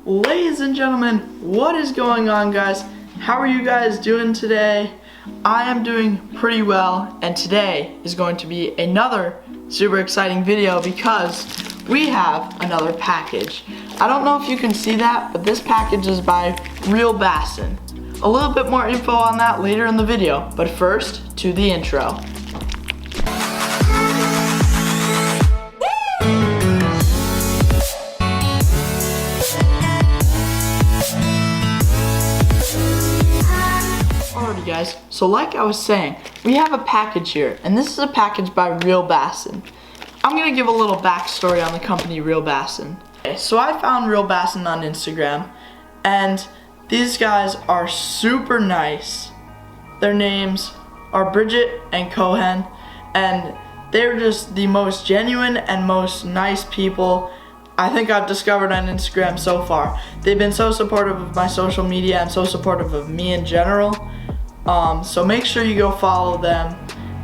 Ladies and gentlemen, what is going on, guys? How are you guys doing today? I am doing pretty well, and today is going to be another super exciting video because we have another package. I don't know if you can see that, but this package is by Realbassin. A little bit more info on that later in the video, but first, to the intro. Alrighty guys, so like I was saying, we have a package here, and this is a package by Realbassin. I'm gonna give a little backstory on the company Realbassin. Okay, so I found Realbassin on Instagram, and these guys are super nice. Their names are Bridget and Cohen, and they're just the most genuine and most nice people I think I've discovered on Instagram so far. They've been so supportive of my social media and so supportive of me in general. So make sure you go follow them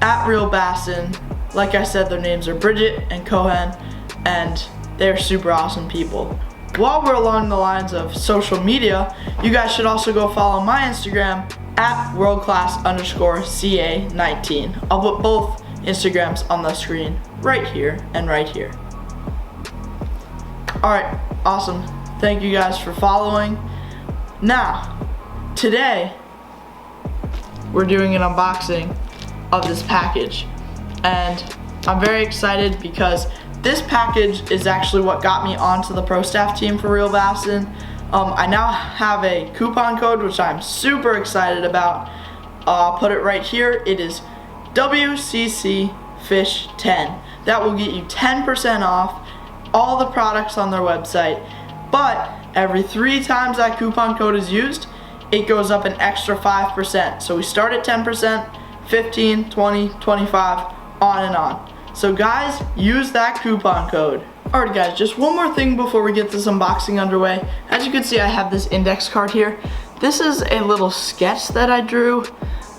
at Realbassin. Like I said, their names are Bridget and Cohen, and they're super awesome people. While we're along the lines of social media, you guys should also go follow my Instagram at worldclass_CA19. I'll put both Instagrams on the screen right here and right here. Alright, awesome. Thank you guys for following. Now, today, we're doing an unboxing of this package. And I'm very excited because this package is actually what got me onto the Prostaff team for Realbassin. I now have a coupon code which I'm super excited about. I'll put it right here. It is WCCFish10. That will get you 10% off all the products on their website. But every 3 times that coupon code is used, it goes up an extra 5%. So we start at 10%, 15, 20, 25, on and on. So guys, use that coupon code. Alright guys, just one more thing before we get this unboxing underway. As you can see, I have this index card here. This is a little sketch that I drew,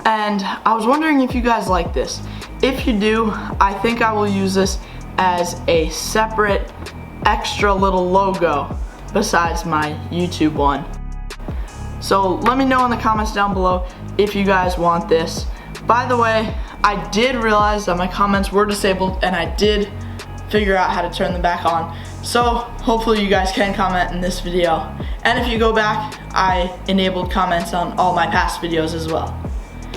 and I was wondering if you guys like this. If you do, I think I will use this as a separate extra little logo besides my YouTube one. So let me know in the comments down below if you guys want this. By the way, I did realize that my comments were disabled, and I did figure out how to turn them back on. So hopefully you guys can comment in this video. And if you go back, I enabled comments on all my past videos as well.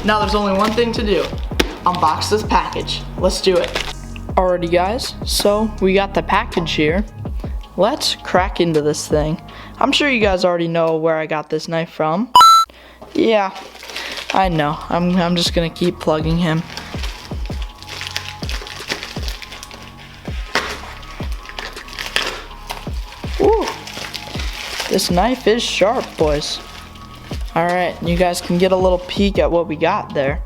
Now there's only one thing to do. Unbox this package. Let's do it. Alrighty guys, so we got the package here. Let's crack into this thing. I'm sure you guys already know where I got this knife from. Yeah, I know. I'm just gonna keep plugging him. Woo! This knife is sharp, boys. Alright, you guys can get a little peek at what we got there.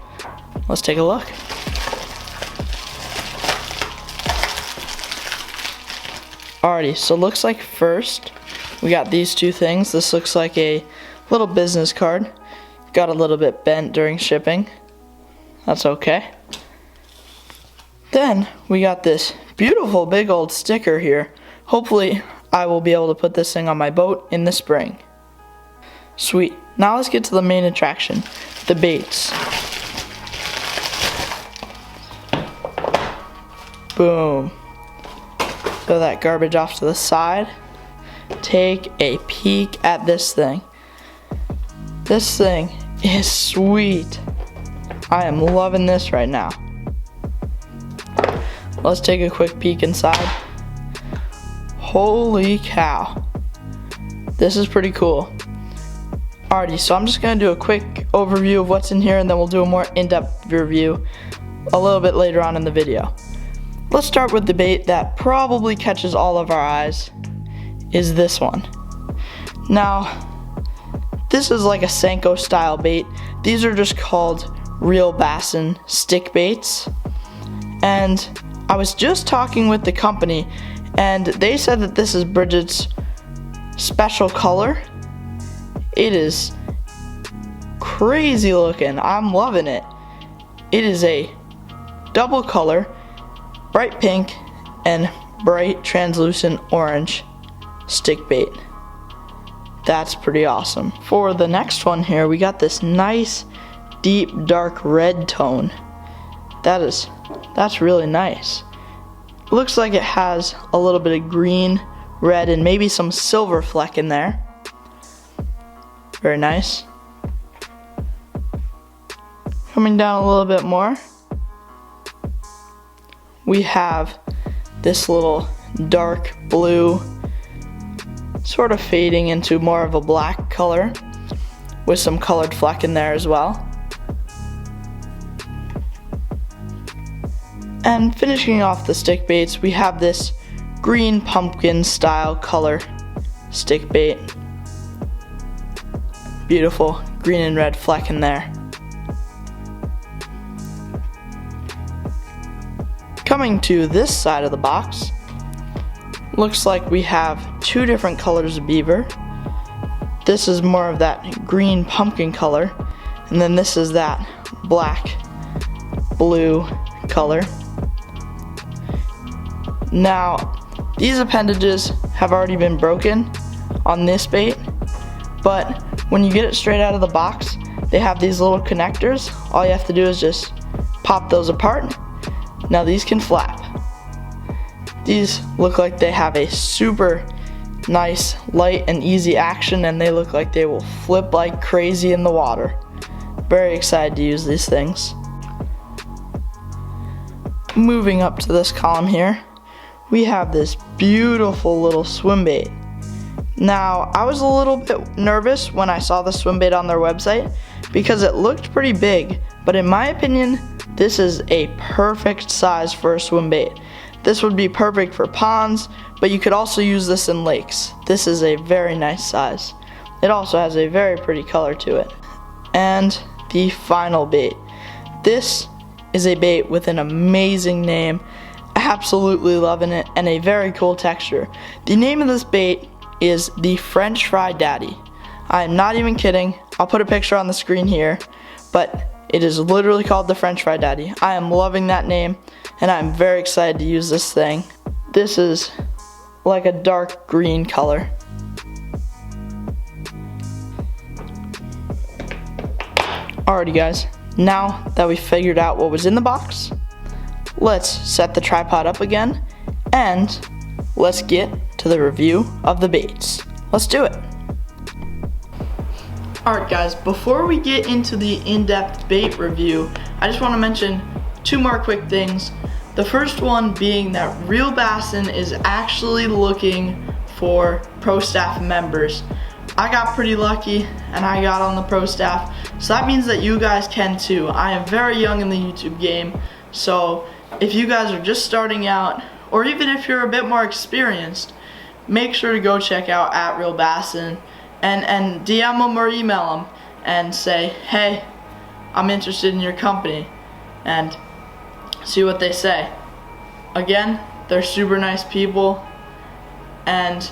Let's take a look. Alrighty, so looks like first we got these two things. This looks like a little business card. Got a little bit bent during shipping. That's okay. Then we got this beautiful big old sticker here. Hopefully I will be able to put this thing on my boat in the spring. Sweet. Now let's get to the main attraction, the baits. Boom. Throw that garbage off to the side. Take a peek at this thing. This thing is sweet. I am loving this right now. Let's take a quick peek inside. Holy cow. This is pretty cool. Alrighty, so I'm just going to do a quick overview of what's in here, and then we'll do a more in-depth review a little bit later on in the video. Let's start with the bait that probably catches all of our eyes, is this one. Now, this is like a Senko style bait. These are just called Realbassin stick baits. And I was just talking with the company, and they said that this is Bridget's special color. It is crazy looking. I'm loving it. It is a double color, bright pink and bright translucent orange stick bait. That's pretty awesome. For the next one here, we got this nice, deep, dark red tone. That's really nice. Looks like it has a little bit of green, red, and maybe some silver fleck in there. Very nice. Coming down a little bit more, we have this little dark blue, sort of fading into more of a black color with some colored fleck in there as well. And finishing off the stick baits, we have this green pumpkin style color stick bait. Beautiful green and red fleck in there. Coming to this side of the box, looks like we have two different colors of beaver. This is more of that green pumpkin color, and then this is that black blue color. Now, these appendages have already been broken on this bait, but when you get it straight out of the box, they have these little connectors. All you have to do is just pop those apart. Now these can flap. These look like they have a super nice, light and easy action, and they look like they will flip like crazy in the water. Very excited to use these things. Moving up to this column here, we have this beautiful little swim bait. Now, I was a little bit nervous when I saw the swim bait on their website because it looked pretty big, but in my opinion, this is a perfect size for a swim bait. This would be perfect for ponds, but you could also use this in lakes. This is a very nice size. It also has a very pretty color to it. And the final bait. This is a bait with an amazing name. Absolutely loving it, and a very cool texture. The name of this bait is the French Fry Daddy. I am not even kidding. I'll put a picture on the screen here, but it is literally called the French Fry Daddy. I am loving that name, and I'm very excited to use this thing. This is like a dark green color. Alrighty guys, now that we figured out what was in the box, let's set the tripod up again, and let's get to the review of the baits. Let's do it. Alright guys, before we get into the in-depth bait review, I just want to mention two more quick things. The first one being that Realbassin is actually looking for Prostaff members. I got pretty lucky and I got on the Prostaff, so that means that you guys can too. I am very young in the YouTube game, so if you guys are just starting out, or even if you're a bit more experienced, make sure to go check out @Realbassin and DM them or email them and say, hey, I'm interested in your company, and see what they say. Again, they're super nice people, and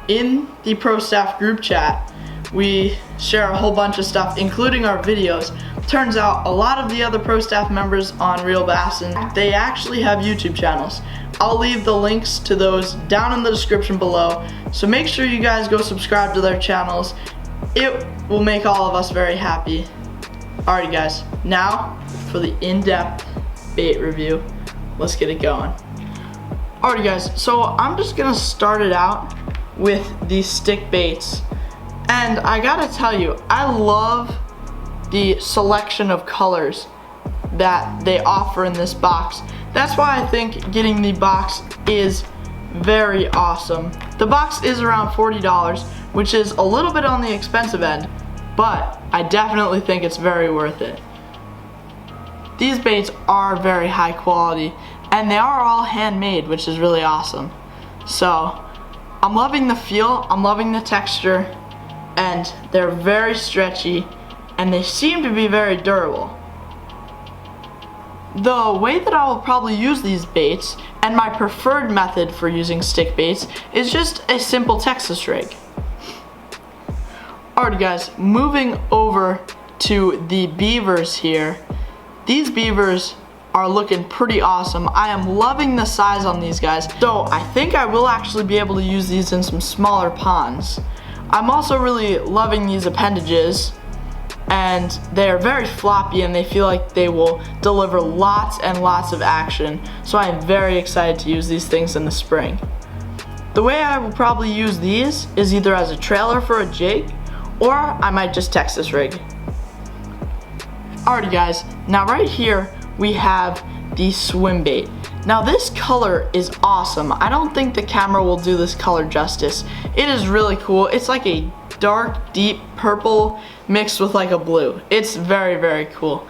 in the Prostaff group chat, we share a whole bunch of stuff, including our videos. Turns out a lot of the other Prostaff members on Realbassin, they actually have YouTube channels. I'll leave the links to those down in the description below, so make sure you guys go subscribe to their channels. It will make all of us very happy. Alrighty guys, now for the in-depth bait review. Let's get it going. Alrighty guys, so I'm just gonna start it out with these stick baits. And I gotta tell you, I love the selection of colors that they offer in this box. That's why I think getting the box is very awesome. The box is around $40, which is a little bit on the expensive end, but I definitely think it's very worth it. These baits are very high quality, and they are all handmade, which is really awesome. So, I'm loving the feel, I'm loving the texture, and they're very stretchy, and they seem to be very durable. The way that I will probably use these baits, and my preferred method for using stick baits, is just a simple Texas rig. Alright guys, moving over to the beavers here. These beavers are looking pretty awesome. I am loving the size on these guys. So I think I will actually be able to use these in some smaller ponds. I'm also really loving these appendages, and they are very floppy and they feel like they will deliver lots and lots of action. So I am very excited to use these things in the spring. The way I will probably use these is either as a trailer for a jig, or I might just Texas rig. Alrighty guys, now right here we have the swim bait. Now this color is awesome. I don't think the camera will do this color justice. It is really cool. It's like a dark, deep purple mixed with like a blue. It's very, very cool.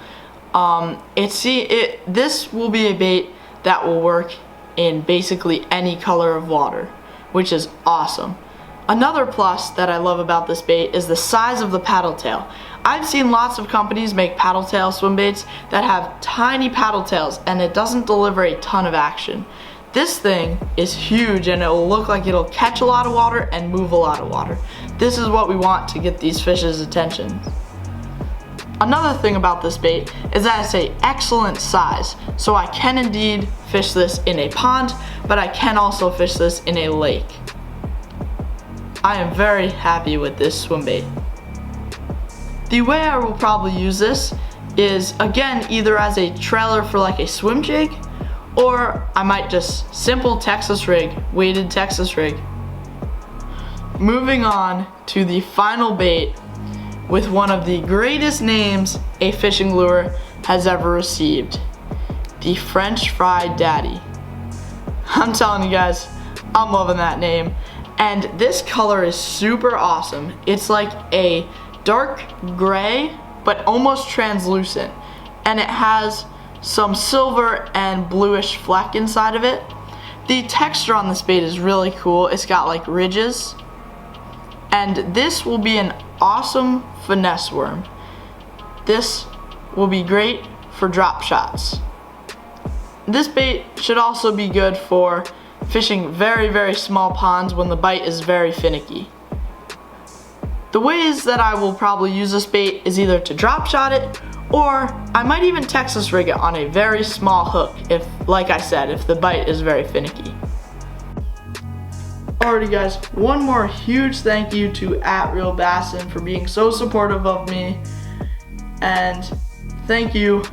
This will be a bait that will work in basically any color of water, which is awesome. Another plus that I love about this bait is the size of the paddle tail. I've seen lots of companies make paddle tail swim baits that have tiny paddle tails and it doesn't deliver a ton of action. This thing is huge and it will look like it'll catch a lot of water and move a lot of water. This is what we want to get these fish's attention. Another thing about this bait is that it's an excellent size, so I can indeed fish this in a pond, but I can also fish this in a lake. I am very happy with this swim bait. The way I will probably use this is, again, either as a trailer for like a swim jig, or I might just simple Texas rig, weighted Texas rig. Moving on to the final bait with one of the greatest names a fishing lure has ever received, the French Fried Daddy. I'm telling you guys, I'm loving that name. And this color is super awesome. It's like a dark gray, but almost translucent. And it has some silver and bluish fleck inside of it. The texture on this bait is really cool. It's got like ridges. And this will be an awesome finesse worm. This will be great for drop shots. This bait should also be good for fishing very, very small ponds when the bite is very finicky. The ways that I will probably use this bait is either to drop shot it, or I might even Texas rig it on a very small hook if, like I said, if the bite is very finicky. Alrighty guys, one more huge thank you to Realbassin for being so supportive of me, and thank you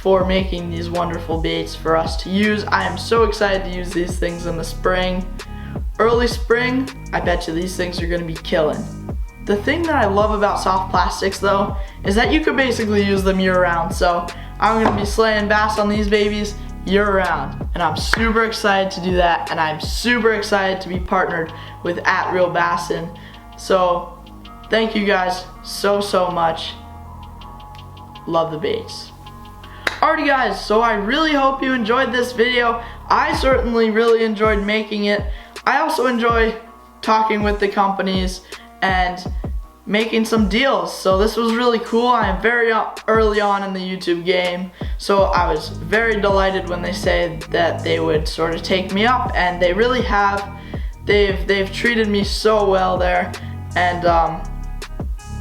for making these wonderful baits for us to use. I am so excited to use these things in the spring. Early spring, I bet you these things are gonna be killing. The thing that I love about soft plastics though, is that you could basically use them year round. So I'm gonna be slaying bass on these babies year round. And I'm super excited to do that, and I'm super excited to be partnered with Realbassin. So thank you guys so much. Love the baits. Alrighty guys, so I really hope you enjoyed this video. I certainly really enjoyed making it. I also enjoy talking with the companies and making some deals. So this was really cool. I am very early on in the YouTube game, so I was very delighted when they said that they would sort of take me up, and they really have. They've treated me so well there, and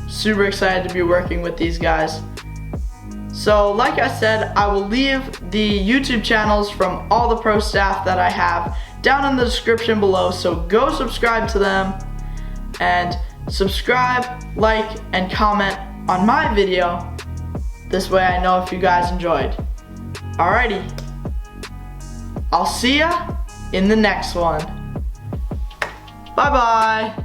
super excited to be working with these guys. So like I said, I will leave the YouTube channels from all the Prostaff that I have down in the description below, so go subscribe to them, and subscribe, like, and comment on my video. This way I know if you guys enjoyed. Alrighty, I'll see ya in the next one. Bye bye.